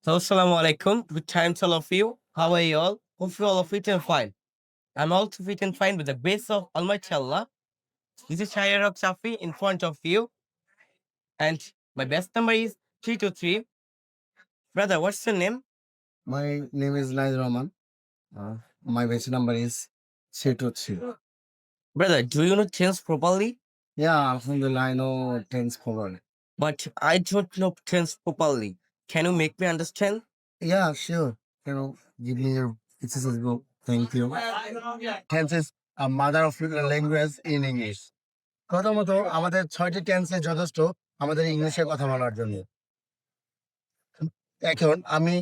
So, assalamu alaikum. Good times, all of you. How are you all? Hope you all are fit and fine. I'm also fit and fine with the grace of Almighty Allah. This is Shahir Haq Safi in front of you, and my best number is 323. Brother, what's your name? My name is Naid Rahman. My base number is 323. Brother, do you know tense properly? Yeah, Alhamdulillah, I know tense properly. But I don't know tense properly. Can you make me understand? Yeah, sure. Give me your exercise book. Thank you. Tense is a mother of language in English. প্রথমত আমাদের 6টি টেন্সে যথেষ্ট আমাদের ইংলিশে কথা বলার জন্য। এখন আমি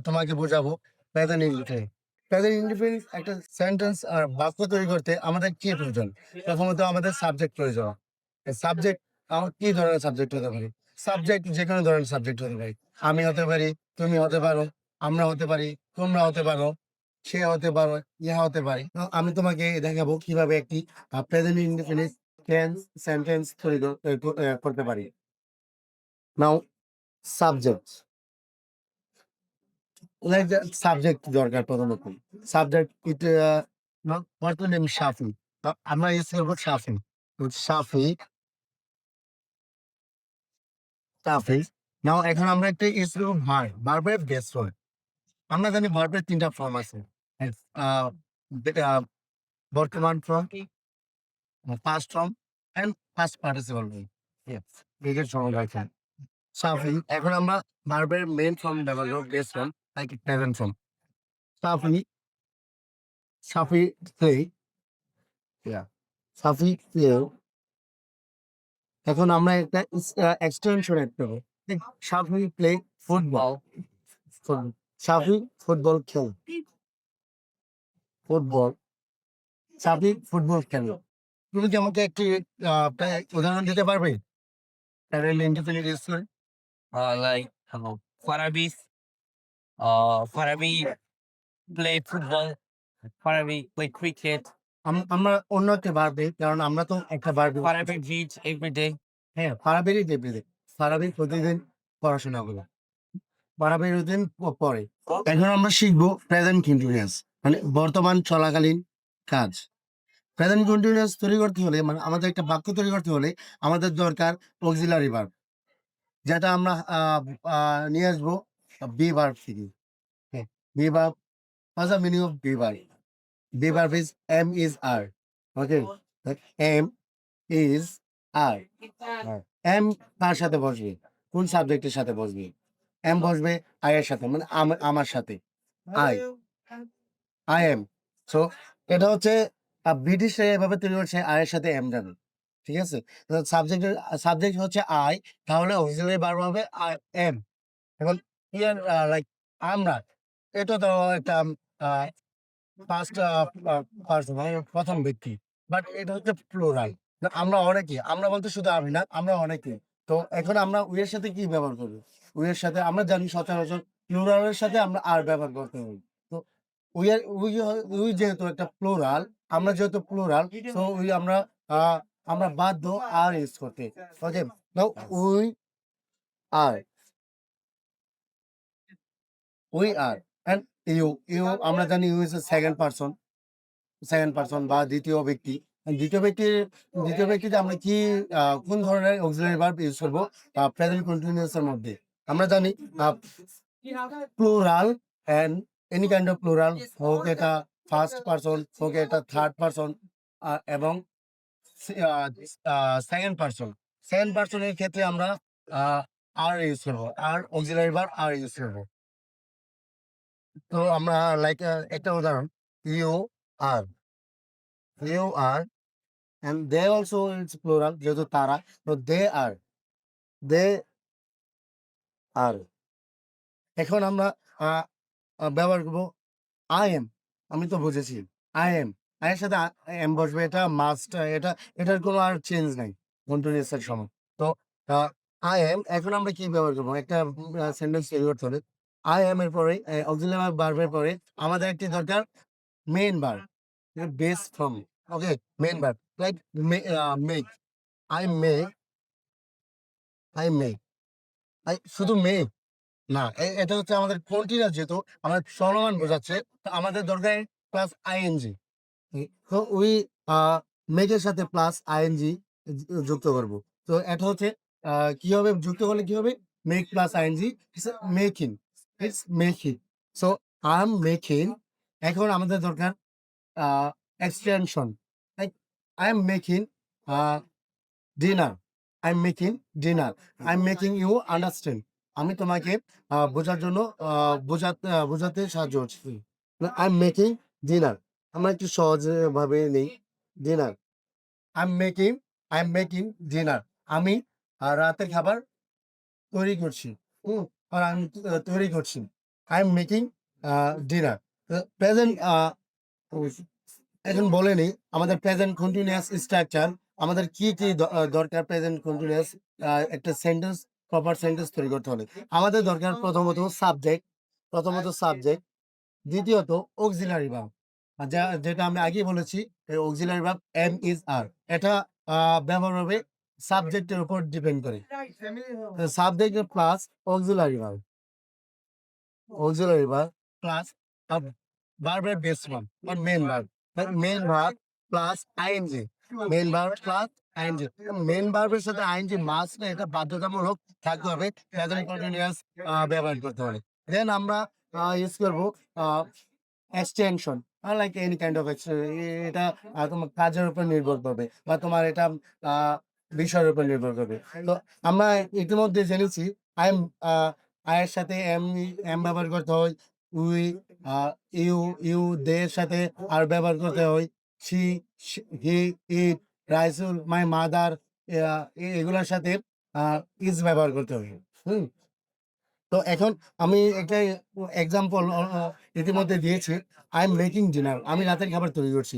তোমাকে বোঝাবো প্রেজেন্ট ইনডিফিনিট। প্রেজেন্ট ইনডিফিনিট একটা সেন্টেন্স আর বাক্য তৈরি করতে আমাদের কি প্রয়োজন? প্রথমত আমাদের সাবজেক্ট প্রয়োজন। সাবজেক্ট কি ধরনের সাবজেক্ট হতে পারে? সাবজেক্ট যেকোনো ধরনের সাবজেক্ট হতে পারে। আমি হতে পারি, তুমি হতে পারো, আমরা হতে পারি, তোমরা হতে পারো, সে হতে পারো, ইহা হতে পারে। আমি তোমাকে দেখাবো কিভাবে একটি প্রেজেন্ট ইনডিফিনিট টেন্স সেন্টেন্স তৈরি করতে পারি। নাও সাবজেক্ট লাইক সাবজেক্ট দরকার প্রথমত। সাবজেক্ট হোয়াটস দ্য নেম শাফি। আমরা ইউজ করবো শাফি। শাফি, শাফি। নাও এখন আমরা একটা ইউজ করবো ভার্ব। ভার্বের বেস ফর্ম। আমরা জানি ভার্বের ৩টা ফর্ম আছে। আহ, আহ, বর্তমান form, past form and past participle form. এদের সময় আছে। শাফি, এখন আমরা ভার্বের মেইন ফর্ম ব্যবহার করবো, base form, like present form. Shafi, Shafi play, Shafi play. এখন আমরা একটা এক্সটেনশন এড করবো। Shafi play football. Shafi football খেল। ফুটবল, সাফি ফুটবল খেল। তুমি কি আমাকে একটি উদাহরণ দিতে পারবে? ইন্ডিপেন্ডেন্ট ইউজ করে। Like Farabi, Farabi play football, Farabi play cricket, আমরা অন্য একটা বার দিই, কারণ আমরা তো একটা বার দিব। Farabi read every day. হ্যাঁ, ফারাবিরই দেবে। ফারাবি প্রতিদিন পড়াশোনা করে। ফারাবি প্রতিদিন পড়ে। এখন আমরা শিখবো প্রেজেন্ট কন্টিনিউয়াস, মানে বর্তমান চলাকালীন কাজ। প্রেজেন্ট কন্টিনিউয়াস তৈরি করতে হলে, মানে আমাদের একটা বাক্য তৈরি করতে হলে আমাদের দরকার অক্সিলারি ভার্ব, যেটা আমরা নিয়ে আসবো বি ভার্ব থেকে। B verb, what's the meaning of B verb? B verb is M is R. Okay, M is R. M কার সাথে বসবে? কোন সাবজেক্টের সাথে বসবে? এম বসবে আই এর সাথে, মানে আমার সাথে। I, I am. সো এটা হচ্ছে ব্রিটিশরা এভাবে তৈরি করছে, আই এর সাথে এম যাবে। ঠিক আছে? সাবজেক্টের সাবজেক্ট হচ্ছে আই, তাহলে অক্সিলারি ভার্ব হবে আই এম। এখন হিয়ার লাইক আমরা, এটা তো একটা ফার্স্ট পারসন, মানে প্রথম ব্যক্তি। বাট এটা হচ্ছে প্লুরাল। আমরা অনেকে, আমরা বলতে শুধু আমি না, আমরা অনেকে। তো এখন আমরা উই এর সাথে কি ব্যবহার করব? উই এর সাথে আমরা জানি সচরাচর প্লুরালের সাথে আমরা আর ব্যবহার করতে হবে। তো উই যেহেতু একটা প্লুরাল, আমরা যেহেতু প্লুরাল, সো উই আমরা বাধ্য আর ইউজ করতে। Okay, now we are, we are and you. আমরা জানি you is a second person, second person বা দ্বিতীয় ব্যক্তি। দ্বিতীয় ব্যক্তির দ্বিতীয় ব্যক্তিতে আমরা কি কোন ধরনের অক্সিলারি ভার্ব ইউজ করব প্রেজেন্ট কন্টিনিউয়াস এর মধ্যে? আমরা জানি plural and any kind of plural, হোক এটা ফার্স্ট পারসন, হোক এটা থার্ড পারসন, এবং সেকেন্ড পারসন। সেকেন্ড পারসনের ক্ষেত্রে আমরা আর ইউজ করব, are auxiliary verb are use করব। তো আমরা লাইক একটা উদাহরণ, you are, you are and they also it's plural, যেহেতু তারা, তো they are। এখন আমরা আহ, ব্যবহার করবো আই এম। আমি তো বুঝেছি আই এম, আই এর সাথে এম বসবে, এটা মাস্ট, এটার কোনো আর চেঞ্জ নাই কন্টিনিউয়াস এর সময়। তো আই এম, এখন আমরা কি ব্যবহার করবো? একটা সেন্টেন্স তৈরি করতে হলে আই এম এর পরে অক্সিলারি ভার্বের পরে আমাদের একটি দরকার main verb, base form. Okay, main verb like make. I make, I make, I শুধু মেক, না, এটা হচ্ছে আমাদের কন্টিনিউয়াস, যেহেতু আমাদের চলমান বোঝাচ্ছে, তো আমাদের দরকার প্লাস আইএনজি। তো ওই মেকের সাথে প্লাস আইএনজি যুক্ত করব। তো এটা হচ্ছে কিভাবে যুক্ত করলে কি হবে? Make plus ING it's making, it's making. So I am making. এখন আমাদের দরকার extension, like I am making dinner, I am making dinner, I am making you understand. আমি তোমাকে বোঝার জন্য বোঝাতে সাহায্য করছি। আই এম মেকিং ডিনার, আমরা একটু সহজে ভাবে নেই। Dinner, I am making, I am making dinner, আমি রাতের খাবার তৈরি করছি। হুম, আর আমি তৈরি করছি। I am making dinner. Present এখন বলে নেই আমাদের প্রেজেন্ট কন্টিনিউয়াস স্ট্রাকচার, আমাদের কি কি দরকার প্রেজেন্ট কন্টিনিউয়াস একটা সেন্টেন্স, প্রপার সেন্টেন্স তৈরি করতে হলে আমাদের দরকার প্রথমত সাবজেক্ট, দ্বিতীয়ত অক্সিলারি ভার্ব, যেটা আমি আগেই বলেছি, এই অক্সিলারি ভার্ব এম ইজ আর, এটা ব্যবহার হবে সাবজেক্টের উপর ডিপেন্ড করে। Subject plus auxiliary verb, auxiliary verb plus a verb based one or main verb. Like main verb plus ing. Main verb plus ing. Main ভার্বের সাথে আইএনজি মাস্ট না, এটা বাধ্যতামূলক থাকতে হবে, প্রেজেন্ট কন্টিনিউয়াস ব্যবহার করতে হবে। দেন আমরা ইউজ করব extension, like any kind of এটা তোমার কাজের উপর নির্ভর করবে বা তোমার এটা বিষয়ের উপর নির্ভর করবে। তো আমরা ইতিমধ্যে জেনেছি আই এম, আয়ের সাথে এম ব্যবহার করতে হয়, উই, ইউ, দে এর সাথে আর ব্যবহার করতে হয়, she, he, it, Raisul, my mother, এগুলোর সাথে ইজ ব্যবহার করতে হবে। হুম, তো এখন আমি একটা এক্সাম্পল ইতিমধ্যে দিয়েছি। আই এম মেকিং ডিনার, আমি রাতের খাবার তৈরি করছি।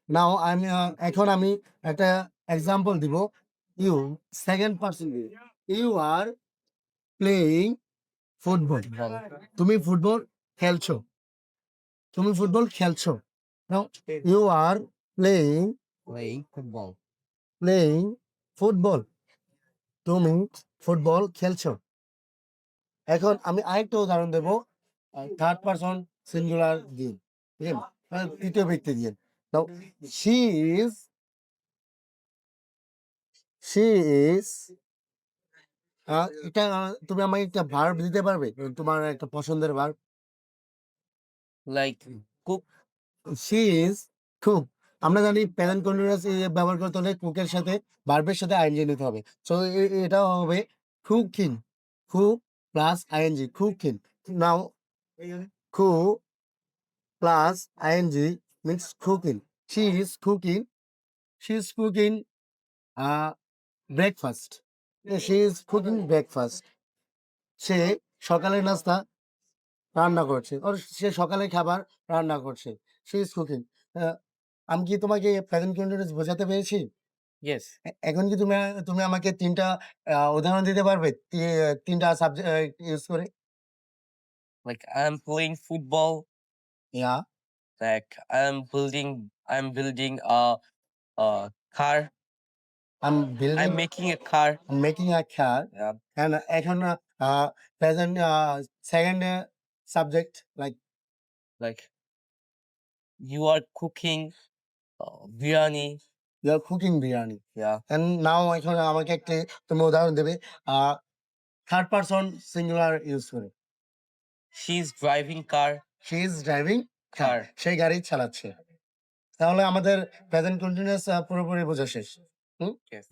নাও আমি এখন আমি একটা এক্সাম্পল দিব। You, second person, you are playing football, তুমি ফুটবল খেলছো, তুমি ফুটবল খেলছো। Now you are playing, Playing football. Playing football, তুমি ফুটবল খেলছো। এখন আমি আরেকটা উদাহরণ দেব, থার্ড পারসন সিঙ্গুলার দিয়ে, ঠিক আছে? তৃতীয় ব্যক্তি দিয়ে। Now she is, she is, এটা তুমি আমাকে একটা ভার্ব দিতে পারবে, তোমার একটা পছন্দের verb? Like cook. She is cook. আমরা জানি প্রেজেন্ট কন্টিনিউয়াস ব্যবহার করতে হলে কুকের সাথে ভার্বের সাথে আইএনজি নিতে হবে। সো এটা হবে cooking, cook plus ING, cooking. Now cook plus ING means cooking. She is cooking, she is cooking breakfast, she is cooking breakfast. সে সকালের নাস্তা রান্না করছে, ওর সে সকালের খাবার রান্না করছে। She is cooking. আমি কি তোমাকে প্রেজেন্ট কন্টিনিউয়াস বোঝাতে পেরেছি? Yes. এখন কি তুমি আমাকে ৩ টা উদাহরণ দিতে পারবে? ৩ টা সাবজেক্ট ইউজ করে? Like I'm playing football. Yeah, Like I'm building a car. I am building, I'm making a car. I am making a car. Yeah. And এখন present second subject like Like you are cooking biryani. You are cooking biryani. Yeah. And now এখন আমাকে একটি তুমি উদাহরণ দেবে third person singular use করে। She's driving car. She is driving car, Car. সে গাড়ি চালাচ্ছে। তাহলে আমাদের প্রেজেন্ট কন্টিনিউয়াস পুরোপুরি বোঝা শেষ। হুম? Yes.